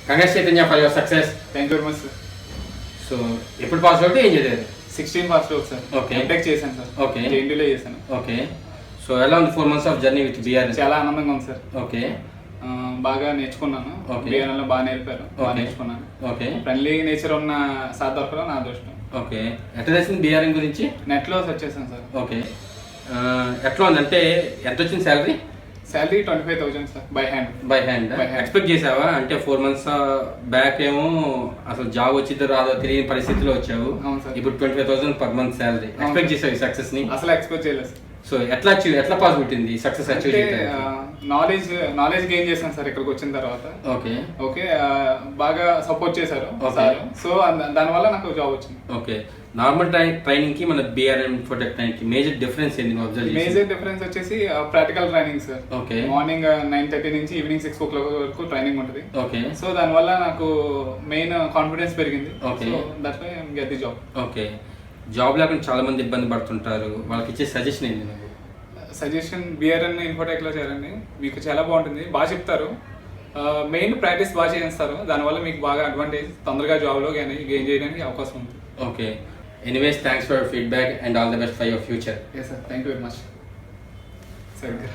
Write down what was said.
Congrats Chaitanya for your success. Thank you very much sir. So ఎప్పుడు pass out, ఏం చదివారు? 16 pass out sir. Okay. MTech చేశాను సార్. Okay. జేఎన్టీయూలో చేశాను. ఓకే. సో ఎలా ఉంది 4 months of journey with BRN? చాలా ఆనందంగా ఉంది సార్. ఓకే. బాగా నేర్చుకున్నాను. ఓకే. బీఆర్ఎన్లో బాగా నేర్పారు, బాగా ఓకే. నేర్చుకున్నాను. ఓకే. ఫ్రెండ్లీ నేచర్ ఉన్న సార్ దొరకడం నా అదృష్టం. ఓకే. ఎట్లా తెలిసింది బీఆర్ఎన్ గురించి? నెట్లో సెర్చ్ చేశాను సార్. ఓకే. ఎట్లా ఉంది అంటే ఎంత వచ్చింది salary? Salary 25,000 sir, by hand. By hand. By hand. Expect చేసావా? అంటే 4 months బ్యాక్ ఏమో అసలు జాబ్ వచ్చిందో రాదో తెలియని పరిస్థితిలో వచ్చావు. అవును సార్. ఇప్పుడు 25,000 per month శాలరీ. అవును ఎక్స్పెక్ట్ సార్. చేసావు ఈ సక్సెస్ ని? అసలు ఎక్స్పెక్ట్ చేయలేదు సార్. సో ఎట్లా పాసిబిలిటీ సక్సెస్ అచీవ్ అంటే చేయడానికి? నాలెడ్జ్ గెయిన్ చేశాను సార్ ఇక్కడికి వచ్చిన తర్వాత. ఓకే. ఓకే. బాగా సపోర్ట్ చేశారు Okay. సార్. సో దానివల్ల నాకు జాబ్ వచ్చింది. ఓకే. నార్మల్ ట్రైనింగ్ కి మన బీఆర్ఎన్ ఇన్ఫోటెక్ ట్రైనింగ్ కి మేజర్ డిఫరెన్స్ ఏంది నువ్వు అబ్జర్వ్ చేసి? మేజర్ డిఫరెన్స్ వచ్చేసి practical training sir. Okay. Morning 9:30 నుంచి ఈవినింగ్ 6 o'clock వరకు ట్రైనింగ్ ఉంటుంది. ఓకే. సో దానివల్ల నాకు మెయిన్ కాన్ఫిడెన్స్ పెరిగింది. Okay. So that's why I get the job. Okay. Job లేకుండా చాలా మంది ఇబ్బంది పడుతుంటారు, వాళ్ళకి ఇచ్చే సజెషన్ ఏంది నువ్వు? సజెషన్ బీఆర్ఎన్ ఇన్ఫోటెక్లో చేరండి, మీకు చాలా బాగుంటుంది, బాగా చెప్తారు. మెయిన్ ప్రాక్టీస్ బాగా చేస్తారు, దానివల్ల మీకు బాగా అడ్వాంటేజ్, తొందరగా జాబ్లో కానీ గెయిన్ చేయడానికి అవకాశం ఉంది. Okay. Anyways thanks for feedback and all the best for your future. Yes sir, thank you very much. సరిగ్గా